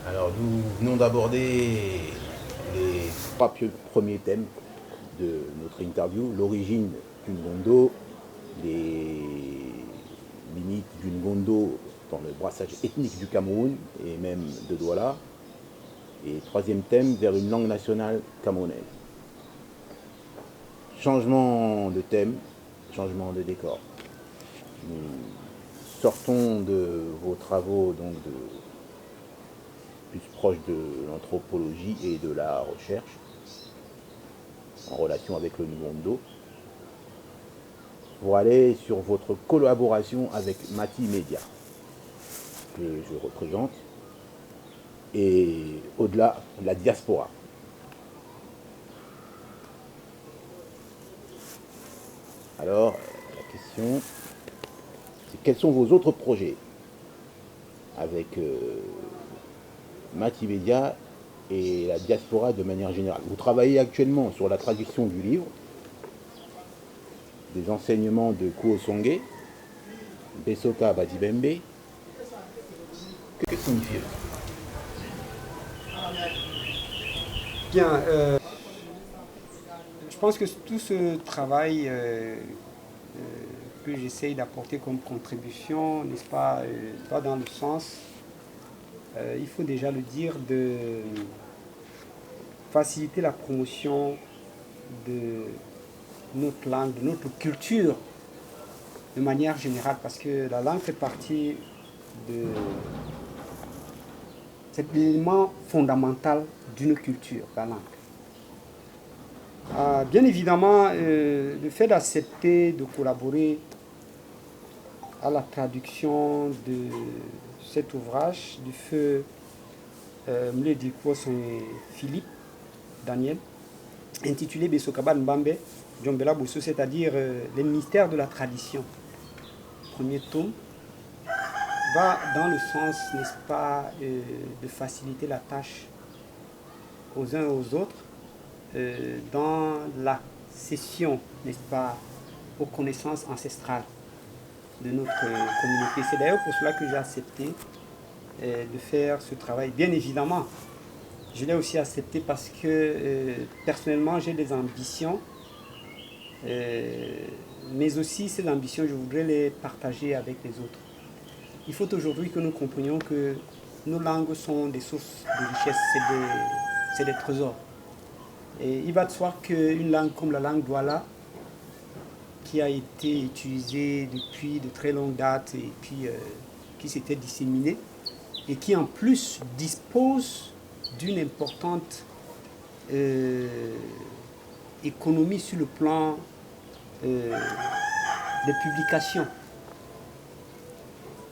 Alors nous venons d'aborder les trois premiers thèmes de notre interview, l'origine du Ngondo, les limites du Ngondo dans le brassage ethnique du Cameroun et même de Douala, et troisième thème, vers une langue nationale camerounaise. Changement de thème, changement de décor. Nous sortons de vos travaux donc plus proches de l'anthropologie et de la recherche en relation avec le Ngondo, pour aller sur votre collaboration avec Mati Media, que je représente, et au-delà, la diaspora. Alors, la question, c'est quels sont vos autres projets avec Mati Media et la diaspora de manière générale? Vous travaillez actuellement sur la traduction du livre, des enseignements de Kuosonge, Besoka Badibembe. Que signifie? Bien, je pense que tout ce travail que j'essaye d'apporter comme contribution, n'est-ce pas, va dans le sens, il faut déjà le dire, de faciliter la promotion de notre langue, de notre culture, de manière générale, parce que la langue fait partie de cet élément fondamental d'une culture, la langue. Bien évidemment, le fait d'accepter de collaborer à la traduction de cet ouvrage du feu Mledikwo et Philippe Daniel, intitulé Besokaba Mbambe, Djombela Bousso, c'est-à-dire les mystères de la tradition. Premier tome va dans le sens, n'est-ce pas, de faciliter la tâche aux uns et aux autres dans la cession, n'est-ce pas, aux connaissances ancestrales de notre communauté. C'est d'ailleurs pour cela que j'ai accepté de faire ce travail. Bien évidemment, je l'ai aussi accepté parce que personnellement j'ai des ambitions, mais aussi ces ambitions, je voudrais les partager avec les autres. Il faut aujourd'hui que nous comprenions que nos langues sont des sources de richesse, c'est des trésors. Et il va de soi qu'une langue comme la langue Douala, qui a été utilisée depuis de très longues dates et puis qui s'était disséminée, et qui en plus dispose d'une importante économie sur le plan des publications.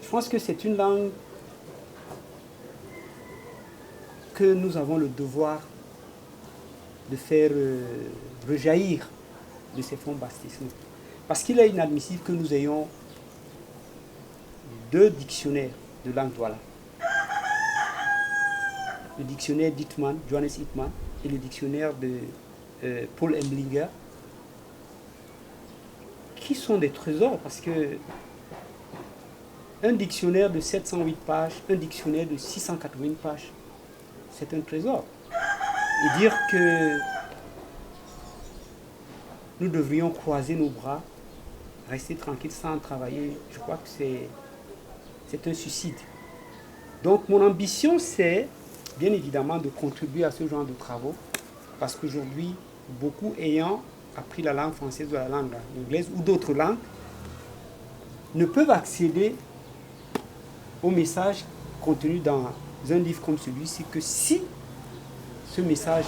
Je pense que c'est une langue que nous avons le devoir de faire rejaillir de ces fonds baptismaux. Parce qu'il est inadmissible que nous ayons deux dictionnaires de langue Douala. Le dictionnaire d'Hitman, Johannes Hitman, et le dictionnaire de Paul Emblinger, qui sont des trésors, parce que un dictionnaire de 708 pages, un dictionnaire de 680 pages, c'est un trésor. Et dire que nous devrions croiser nos bras, rester tranquilles sans travailler, je crois que c'est un suicide. Donc mon ambition, c'est bien évidemment de contribuer à ce genre de travaux, parce qu'aujourd'hui, beaucoup ayant appris la langue française ou la langue anglaise ou d'autres langues, ne peuvent accéder au message contenu dans un livre comme celui-ci que si ce message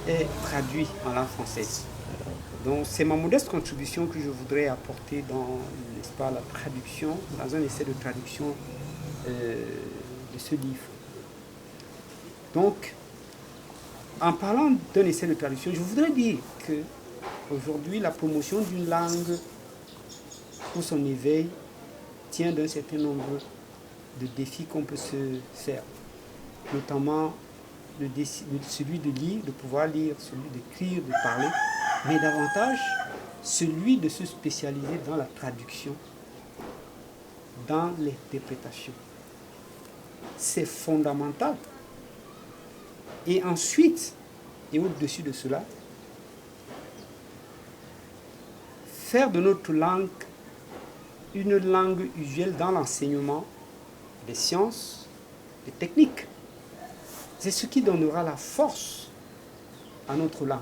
est traduit en langue française. Donc c'est ma modeste contribution que je voudrais apporter dans, n'est-ce pas, la traduction, dans un essai de traduction de ce livre. Donc, en parlant d'un essai de traduction, je voudrais dire que aujourd'hui, la promotion d'une langue pour son éveil tient d'un certain nombre de défis qu'on peut se faire, notamment celui de lire, de pouvoir lire, celui d'écrire, de parler, mais davantage celui de se spécialiser dans la traduction dans l'interprétation. C'est fondamental. Et ensuite, et au-dessus de cela, faire de notre langue une langue usuelle dans l'enseignement des sciences, des techniques. C'est ce qui donnera la force à notre langue.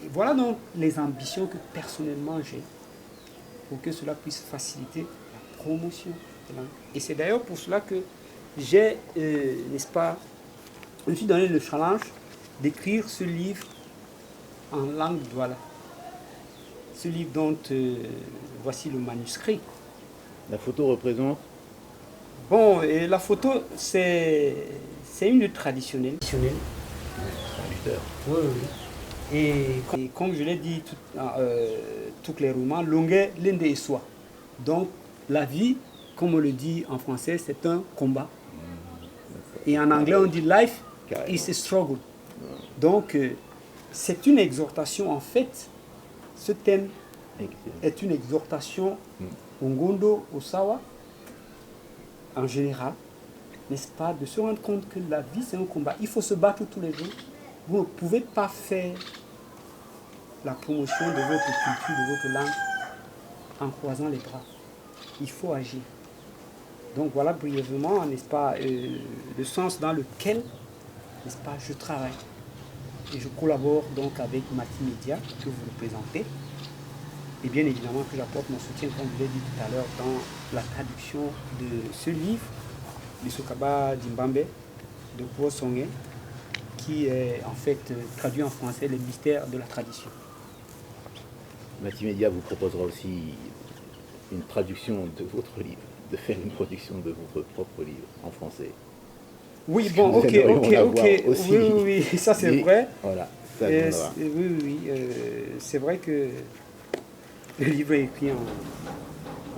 Et voilà donc les ambitions que personnellement j'ai pour que cela puisse faciliter la promotion de la langue. Et c'est d'ailleurs pour cela que j'ai, n'est-ce pas, je me suis donné le challenge d'écrire ce livre en langue douala. Ce livre dont voici le manuscrit. La photo représente? Bon, et la photo, c'est une lutte traditionnelle. Traducteur. Oui, oui. Et comme je l'ai dit tout clairement, longueur, l'inde et soi. Donc, la vie, comme on le dit en français, c'est un combat. Et en anglais, on dit life is a struggle. Donc, c'est une exhortation, en fait. Ce thème est une exhortation au Ngondo, au Sawa, en général, n'est-ce pas, de se rendre compte que la vie, c'est un combat. Il faut se battre tous les jours. Vous ne pouvez pas faire la promotion de votre culture, de votre langue, en croisant les bras. Il faut agir. Donc voilà brièvement, n'est-ce pas, le sens dans lequel, n'est-ce pas, je travaille. Et je collabore donc avec Multimédia, que vous représentez. Et bien évidemment que j'apporte mon soutien, comme je l'ai dit tout à l'heure, dans la traduction de ce livre, de Sokaba Dimbambe, de Kwo Songé, qui est en fait traduit en français les mystères de la tradition. Multimédia vous proposera aussi une traduction de votre livre, de faire une traduction de votre propre livre en français. Oui, bon, ok, oui, ça c'est vrai. Voilà, ça oui, c'est vrai que le livre est écrit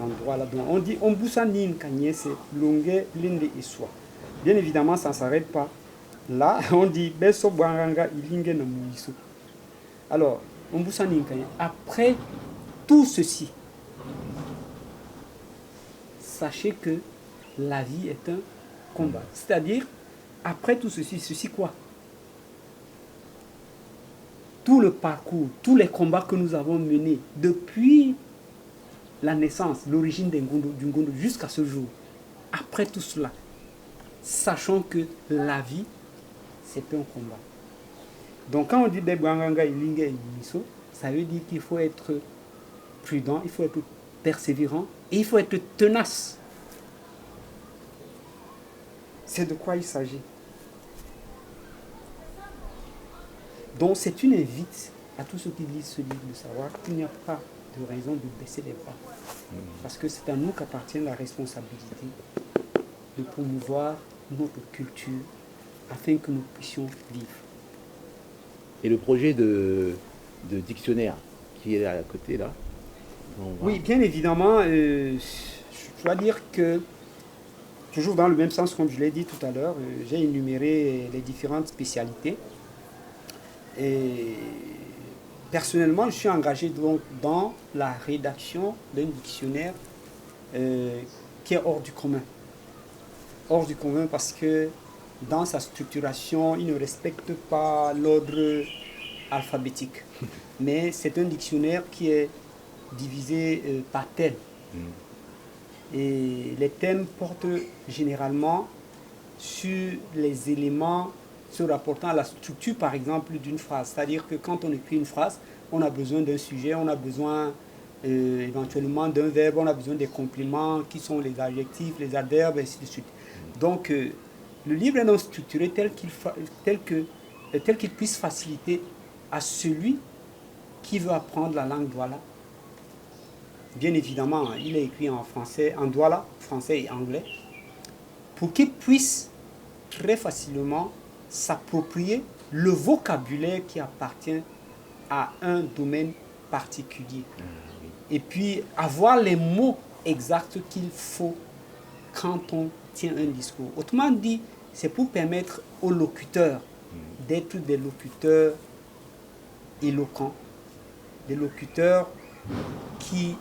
en droit là-dedans. On dit Ombusanin Kanye, c'est longue, linde et soi. Bien évidemment, ça ne s'arrête pas. Là, on dit Beso Bwanganga Ilinge Namuisu. Alors, Ombusanin Kanye, après tout ceci, sachez que la vie est un combat. C'est-à-dire, après tout ceci, ceci quoi? Tout le parcours, tous les combats que nous avons menés depuis la naissance, l'origine du Ngondo jusqu'à ce jour, après tout cela, sachons que la vie, c'est un combat. Donc quand on dit Bebwanganga Ilinge et Miso, ça veut dire qu'il faut être prudent, il faut être persévérant et il faut être tenace. C'est de quoi il s'agit. Donc c'est une invite à tous ceux qui lisent ce livre de savoir qu'il n'y a pas de raison de baisser les bras. Parce que c'est à nous qu'appartient la responsabilité de promouvoir notre culture afin que nous puissions vivre. Et le projet de dictionnaire qui est à côté là? Oui, bien évidemment, je dois dire que, toujours dans le même sens comme je l'ai dit tout à l'heure, j'ai énuméré les différentes spécialités. Et personnellement, je suis engagé donc dans la rédaction d'un dictionnaire qui est hors du commun. Hors du commun parce que dans sa structuration, il ne respecte pas l'ordre alphabétique. Mais c'est un dictionnaire qui est divisé par thème. Et les thèmes portent généralement sur les éléments se rapportant à la structure, par exemple, d'une phrase. C'est-à-dire que quand on écrit une phrase, on a besoin d'un sujet, on a besoin éventuellement d'un verbe, on a besoin des compléments qui sont les adjectifs, les adverbes, et ainsi de suite. Donc, le livre est non structuré tel qu'il puisse faciliter à celui qui veut apprendre la langue douala. Bien évidemment, il est écrit en français, en douala, français et anglais, pour qu'il puisse très facilement s'approprier le vocabulaire qui appartient à un domaine particulier. Et puis avoir les mots exacts qu'il faut quand on tient un discours. Autrement dit, c'est pour permettre aux locuteurs d'être des locuteurs éloquents, des locuteurs qui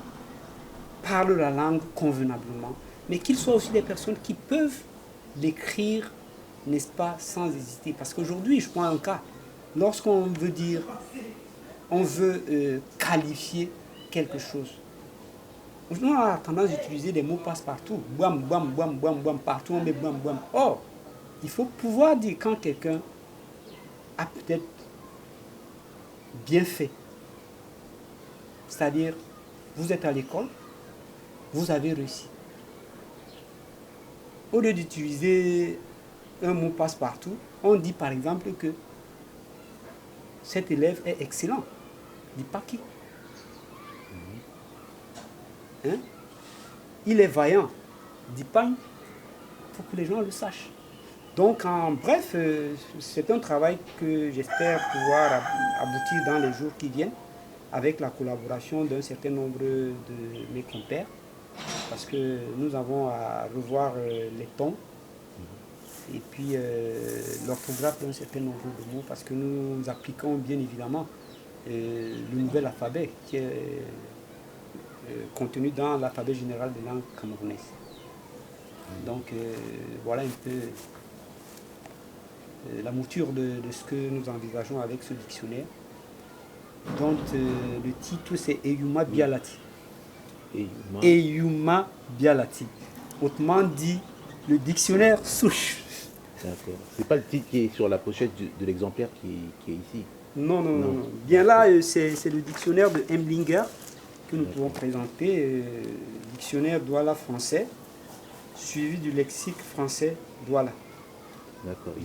parlent la langue convenablement, mais qu'ils soient aussi des personnes qui peuvent l'écrire, n'est-ce pas, sans hésiter. Parce qu'aujourd'hui, je prends un cas, lorsqu'on veut dire, on veut qualifier quelque chose, on a tendance d'utiliser des mots passe-partout. Bouam, bouam, bouam, bouam, bouam, partout on met bouam, bouam. Or, il faut pouvoir dire quand quelqu'un a peut-être bien fait. C'est-à-dire, vous êtes à l'école, vous avez réussi. Au lieu d'utiliser un mot passe-partout, on dit par exemple que cet élève est excellent. Il ne dit pas qui. Hein? Il est vaillant. Il ne dit pas. Il faut que les gens le sachent. Donc, en bref, c'est un travail que j'espère pouvoir aboutir dans les jours qui viennent, avec la collaboration d'un certain nombre de mes compères, parce que nous avons à revoir les tons et puis l'orthographe d'un certain nombre de mots, parce que nous appliquons bien évidemment le nouvel alphabet qui est contenu dans l'alphabet général des langues camerounaises. Donc voilà un peu la mouture de ce que nous envisageons avec ce dictionnaire, dont le titre c'est Eyuma Bialati. Eyuma Bialati. Autrement dit, le dictionnaire souche. D'accord. C'est pas le titre qui est sur la pochette de l'exemplaire qui est ici. Non. Bien là, c'est le dictionnaire de Hemblinger que nous pouvons présenter. Dictionnaire Douala français, suivi du lexique français Douala.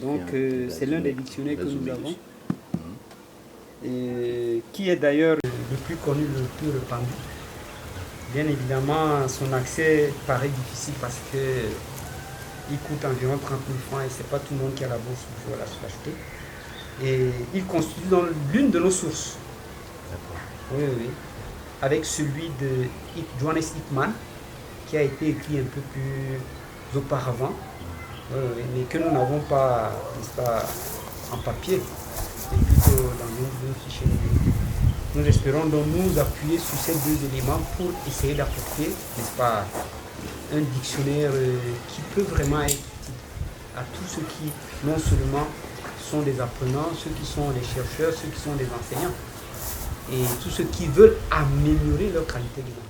Donc c'est l'un des dictionnaires que nous avons, et qui est d'ailleurs le plus connu, le plus répandu. Bien évidemment, son accès paraît difficile parce qu'il coûte environ 30 000 francs et ce n'est pas tout le monde qui a la bourse pour pouvoir l'acheter. Et il constitue dans l'une de nos sources. Oui. Avec celui de Johannes Hickman, qui a été écrit un peu plus auparavant. Mais que nous n'avons pas, en papier, mais plutôt dans un fichier numérique. Nous espérons donc nous appuyer sur ces deux éléments pour essayer d'apporter, n'est-ce pas, un dictionnaire qui peut vraiment être utile à tous ceux qui, non seulement sont des apprenants, ceux qui sont des chercheurs, ceux qui sont des enseignants, et tous ceux qui veulent améliorer leur qualité de langue.